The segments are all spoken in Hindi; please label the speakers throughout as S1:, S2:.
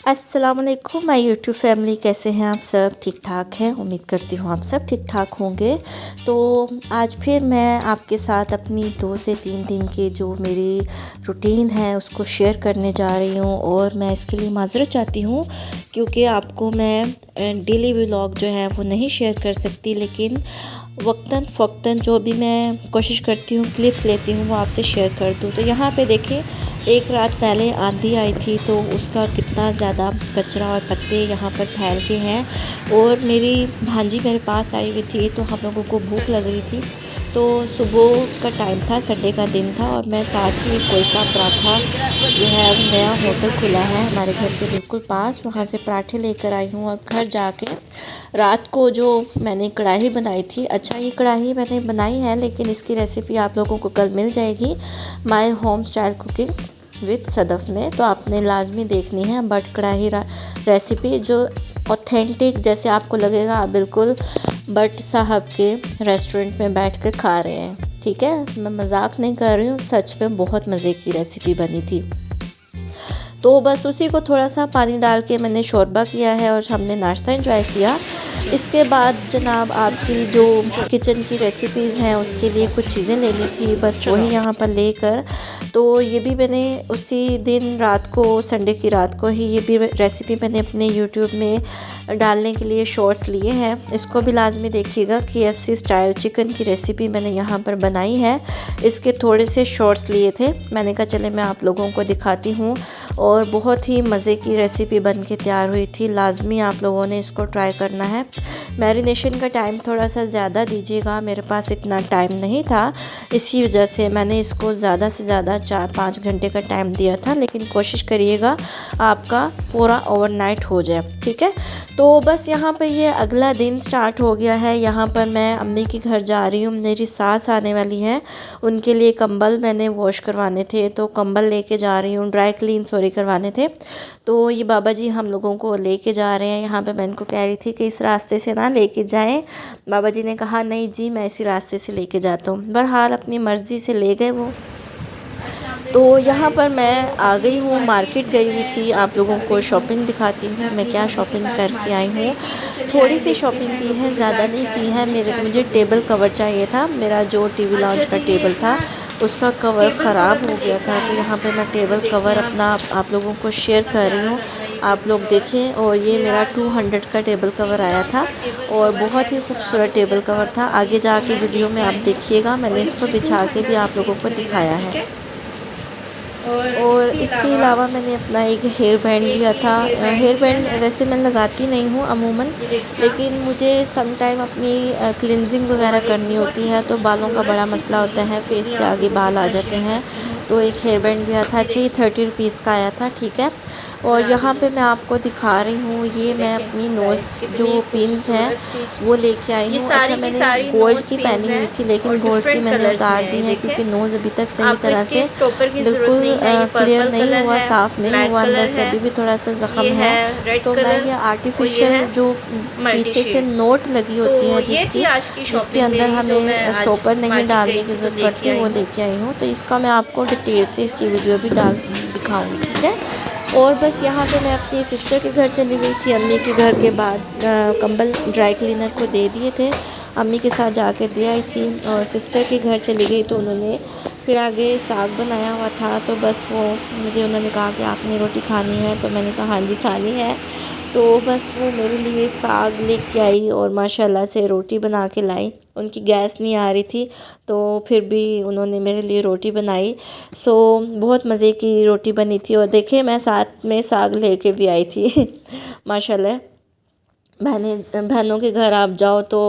S1: अस्सलाम वालेकुम माय यूट्यूब फैमिली, कैसे हैं आप सब? ठीक ठाक हैं, उम्मीद करती हूँ आप सब ठीक ठाक होंगे। तो आज फिर मैं आपके साथ अपनी 2 से 3 दिन की जो मेरी रूटीन है उसको शेयर करने जा रही हूँ, और मैं इसके लिए माज़रत चाहती हूँ क्योंकि आपको मैं डेली व्लॉग जो है वो नहीं शेयर कर सकती, लेकिन वक्तन फ़वक्तन जो भी मैं कोशिश करती हूँ, क्लिप्स लेती हूँ, वो आपसे शेयर कर दूँ। तो यहाँ पे देखें, एक रात पहले आंधी आई थी तो उसका कितना ज़्यादा कचरा और पत्ते यहाँ पर फैल के हैं। और मेरी भांजी मेरे पास आई हुई थी तो हम लोगों को भूख लग रही थी, तो सुबह का टाइम था, संडे का दिन था, और मैं साथ ही कोयटा पराठा जो है नया होटल खुला है हमारे घर के बिल्कुल पास, वहाँ से पराठे लेकर आई हूँ। और घर जाके रात को जो मैंने कढ़ाई बनाई थी, अच्छा ये कढ़ाई मैंने बनाई है लेकिन इसकी रेसिपी आप लोगों को कल मिल जाएगी my home style cooking with Sadaf में, तो आपने लाजमी देखनी है। बट कढ़ाई रेसिपी जो ऑथेंटिक, जैसे आपको लगेगा आप बिल्कुल बट साहब के रेस्टोरेंट में बैठकर खा रहे हैं। ठीक है, मैं मजाक नहीं कर रही हूँ, सच में बहुत मज़े की रेसिपी बनी थी। तो बस उसी को थोड़ा सा पानी डाल के मैंने शोरबा किया है और हमने नाश्ता एंजॉय किया। इसके बाद जनाब आपकी जो किचन की रेसिपीज़ हैं उसके लिए कुछ चीज़ें लेनी थी, बस वही यहाँ पर लेकर, तो ये भी मैंने उसी दिन रात को, संडे की रात को ही ये भी रेसिपी मैंने अपने यूट्यूब में डालने के लिए शॉर्ट्स लिए हैं। इसको भी लाजमी देखिएगा। KFC स्टाइल चिकन की रेसिपी मैंने यहाँ पर बनाई है, इसके थोड़े से शॉर्ट्स लिए थे, मैंने कहा चले मैं आप लोगों को दिखाती हूँ। और बहुत ही मज़े की रेसिपी बन के तैयार हुई थी, लाजमी आप लोगों ने इसको ट्राई करना है। मैरिनेशन का टाइम थोड़ा सा ज़्यादा दीजिएगा, मेरे पास इतना टाइम नहीं था, इसी वजह से मैंने इसको ज़्यादा से ज़्यादा 4-5 घंटे का टाइम दिया था, लेकिन कोशिश करिएगा आपका पूरा ओवरनाइट हो जाए। ठीक है, तो बस यहाँ पे ये अगला दिन स्टार्ट हो गया है। यहाँ पर मैं अम्मी के घर जा रही हूँ, मेरी सास आने वाली हैं, उनके लिए कंबल मैंने वॉश करवाने थे तो कंबल लेके जा रही हूँ, ड्राई क्लीन सॉरी करवाने थे। तो ये बाबा जी हम लोगों को लेके जा रहे हैं। यहाँ पे मैं इनको कह रही थी कि इस रास्ते से ना लेके जाएं, बाबा जी ने कहा नहीं जी मैं इसी रास्ते से लेके जाता हूँ। बहरहाल अपनी मर्ज़ी से ले गए वो। तो यहाँ पर मैं आ गई हूँ, मार्केट गई हुई थी, आप लोगों को शॉपिंग दिखाती हूँ मैं क्या शॉपिंग करके आई हूँ। थोड़ी सी शॉपिंग की है, ज़्यादा नहीं की है। मुझे टेबल कवर चाहिए था, मेरा जो टीवी लाउंज का टेबल था उसका कवर ख़राब हो गया था, तो यहाँ पे मैं टेबल कवर अपना आप लोगों को शेयर कर रही हूँ, आप लोग देखें। और ये मेरा 200 का टेबल कवर आया था और बहुत ही खूबसूरत टेबल कवर था। आगे जाके वीडियो में आप देखिएगा, मैंने इसको बिछा के भी आप लोगों को दिखाया है। और इसके अलावा मैंने अपना एक हेयर बैंड लिया था। हेयर बैंड वैसे मैं लगाती नहीं हूँ अमूमन, लेकिन मुझे सम टाइम अपनी क्लिनजिंग वगैरह करनी होती है तो बालों का बड़ा मसला होता है, फेस के आगे बाल आ जाते हैं, तो एक हेयर बैंड लिया था। अच्छा, ये 30 रुपीज़ का आया था। ठीक है, और यहाँ पे मैं आपको दिखा रही हूँ, ये मैं अपनी नोज़ जो पिन्स हैं वो लेके आई हूँ। अच्छा, मैंने गोल्ड की पहनी हुई थी लेकिन गोल्ड की मैंने उतार दी है क्योंकि नोज़ अभी तक सही तरह से बिल्कुल क्लियर नहीं हुआ, साफ़ नहीं हुआ, अंदर से अभी भी थोड़ा सा ज़ख़म है। तो मैं ये आर्टिफिशियल जो पीछे से नोट लगी होती है जिसके अंदर हमें स्टॉपर नहीं डालने की ज़रूरत पड़ती, वो लेके आई हूँ। तो इसका मैं आपको डिटेल से इसकी वीडियो भी दिखाऊँगी। ठीक है, और बस यहाँ पे मैं अपनी सिस्टर के घर चली गई थी। अम्मी के घर के बाद कंबल ड्राई क्लीनर को दे दिए थे, अम्मी के साथ जाके दे आई थी, और सिस्टर के घर चली गई तो उन्होंने फिर आगे साग बनाया हुआ था, तो बस वो मुझे उन्होंने कहा कि आपने रोटी खानी है, तो मैंने कहा हाँ जी खानी है। तो बस वो मेरे लिए साग लेके आई और माशाल्लाह से रोटी बना के लाई। उनकी गैस नहीं आ रही थी तो फिर भी उन्होंने मेरे लिए रोटी बनाई। सो बहुत मज़े की रोटी बनी थी, और देखिए मैं साथ में साग लेके भी आई थी माशाल्लाह। बहनों के घर आप जाओ तो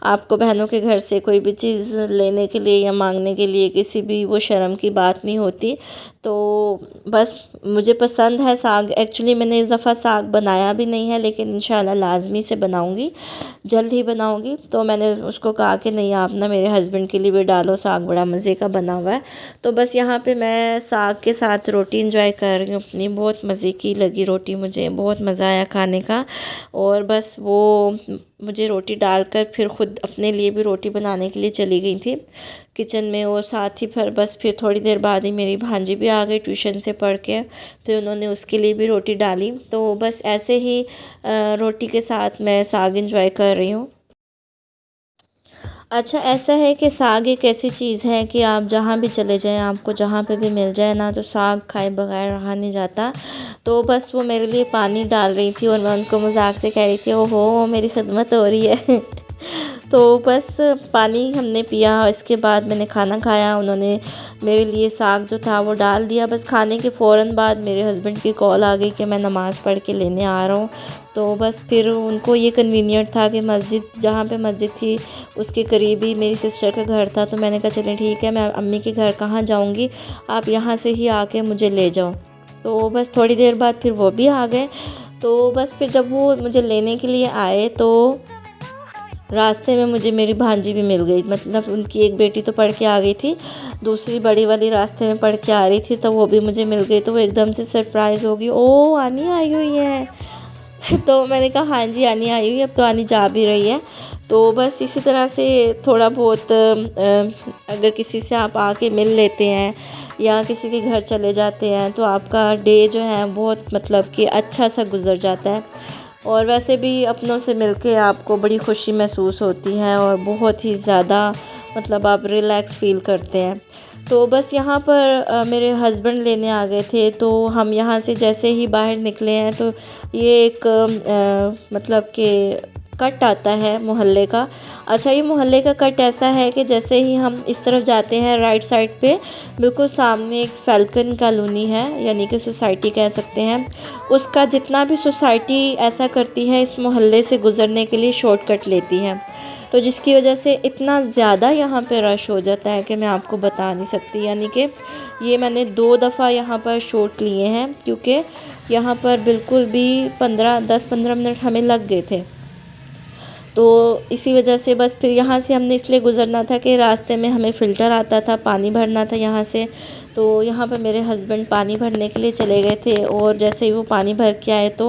S1: आपको बहनों के घर से कोई भी चीज़ लेने के लिए या मांगने के लिए किसी भी वो शर्म की बात नहीं होती। तो बस मुझे पसंद है साग। एक्चुअली मैंने इस दफ़ा साग बनाया भी नहीं है, लेकिन इंशाल्लाह लाजमी से बनाऊंगी, जल्द ही बनाऊंगी। तो मैंने उसको कहा कि नहीं आप ना मेरे हस्बैंड के लिए भी डालो, साग बड़ा मज़े का बना हुआ है। तो बस यहाँ पे मैं साग के साथ रोटी इंजॉय कर रही हूँ अपनी, बहुत मज़े की लगी रोटी, मुझे बहुत मज़ा आया खाने का। और बस बस वो मुझे रोटी डालकर फिर ख़ुद अपने लिए भी रोटी बनाने के लिए चली गई थी किचन में। और साथ ही फिर बस फिर थोड़ी देर बाद ही मेरी भांजी भी आ गई ट्यूशन से पढ़ के, फिर उन्होंने उसके लिए भी रोटी डाली। तो बस ऐसे ही रोटी के साथ मैं साग इंजॉय कर रही हूँ। अच्छा, ऐसा है कि साग एक ऐसी चीज़ है कि आप जहाँ भी चले जाएं, आपको जहाँ पे भी मिल जाए ना, तो साग खाए बगैर रहा नहीं जाता। तो बस वो मेरे लिए पानी डाल रही थी और मैं उनको मजाक से कह रही थी, ओहो मेरी खिदमत हो रही है। तो बस पानी हमने पिया, इसके बाद मैंने खाना खाया। उन्होंने मेरे लिए साग जो था वो डाल दिया। बस खाने के फ़ौरन बाद मेरे हस्बैंड की कॉल आ गई कि मैं नमाज़ पढ़ के लेने आ रहा हूँ। तो बस फिर उनको ये कन्वीनियंट था कि मस्जिद, जहाँ पे मस्जिद थी उसके करीब ही मेरी सिस्टर का घर था। तो मैंने कहा चलें ठीक है, मैं अम्मी के घर कहाँ जाऊँगी, आप यहाँ से ही आके मुझे ले जाओ। तो बस थोड़ी देर बाद फिर वो भी आ गए। तो बस फिर जब वो मुझे लेने के लिए आए तो रास्ते में मुझे मेरी भांजी भी मिल गई। मतलब उनकी एक बेटी तो पढ़ के आ गई थी, दूसरी बड़ी वाली रास्ते में पढ़ के आ रही थी, तो वो भी मुझे मिल गई। तो वो एकदम से सरप्राइज़ हो गई, ओ आनी आई हुई है। तो मैंने कहा हाँ जी आनी आई हुई, अब तो आनी जा भी रही है। तो बस इसी तरह से थोड़ा बहुत अगर किसी से आप आके मिल लेते हैं या किसी के घर चले जाते हैं तो आपका डे जो है बहुत मतलब कि अच्छा सा गुजर जाता है। और वैसे भी अपनों से मिलके आपको बड़ी खुशी महसूस होती है और बहुत ही ज़्यादा मतलब आप रिलैक्स फ़ील करते हैं। तो बस यहाँ पर मेरे हस्बैंड लेने आ गए थे। तो हम यहाँ से जैसे ही बाहर निकले हैं तो ये एक मतलब कि कट आता है मोहल्ले का। अच्छा, ये मोहल्ले का कट ऐसा है कि जैसे ही हम इस तरफ जाते हैं राइट साइड पे बिल्कुल सामने एक फैल्कन कॉलोनी है, यानी कि सोसाइटी कह सकते हैं। उसका जितना भी सोसाइटी ऐसा करती है इस मोहल्ले से गुज़रने के लिए शॉर्टकट लेती है। तो जिसकी वजह से इतना ज़्यादा यहाँ पे रश हो जाता है कि मैं आपको बता नहीं सकती। यानी कि ये मैंने 2 दफ़ा यहाँ पर शॉट लिए हैं, क्योंकि यहाँ पर बिल्कुल भी 10-15 मिनट हमें लग गए थे। तो इसी वजह से बस फिर यहाँ से हमने इसलिए गुज़रना था कि रास्ते में हमें फ़िल्टर आता था, पानी भरना था यहाँ से। तो यहाँ पर मेरे हस्बैंड पानी भरने के लिए चले गए थे और जैसे ही वो पानी भर के आए तो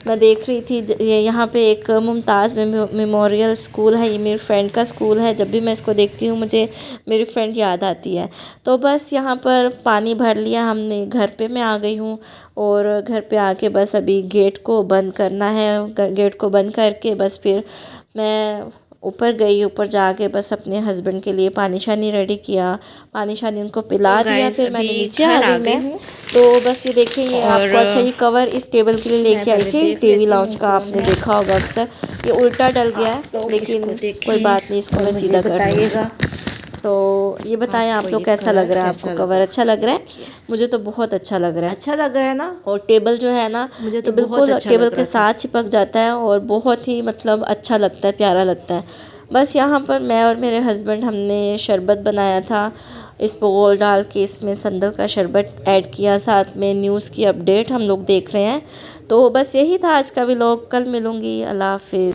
S1: मैं देख रही थी यहाँ पे एक मुमताज़ मेमोरियल स्कूल है। ये मेरी फ्रेंड का स्कूल है। जब भी मैं इसको देखती हूँ मुझे मेरी फ्रेंड याद आती है। तो बस यहाँ पर पानी भर लिया हमने, घर पे मैं आ गई हूँ और घर पे आके बस अभी गेट को बंद करना है। गेट को बंद करके बस फिर मैं ऊपर गई, ऊपर जाके बस अपने हस्बैंड के लिए पानी शानी रेडी किया, पानी शानी उनको पिला दिया। फिर मैंने नीचे आ गई मैं। तो बस ये देखिए, ये आपको अच्छा ये कवर इस टेबल के लिए लेके आई थी टीवी लाउंज का, आपने देखा होगा अक्सर। ये उल्टा डल गया है लेकिन कोई बात नहीं, इसको मैं सीधा कर दूँगी। तो ये बताएं आप लोग कैसा लग रहा है आपको? कवर अच्छा लग रहा है? मुझे तो बहुत अच्छा लग रहा है।
S2: अच्छा लग रहा है ना?
S1: और टेबल जो है ना, मुझे तो बिल्कुल टेबल के साथ चिपक जाता है और बहुत ही मतलब अच्छा लगता है, प्यारा लगता है। बस यहाँ पर मैं और मेरे हस्बैंड हमने शरबत बनाया था, इस बोल डाल के इसमें संदल का शरबत ऐड किया, साथ में न्यूज़ की अपडेट हम लोग देख रहे हैं। तो बस यही था आज का व्लॉग। कल मिलूँगी, अल्लाह हाफिज़।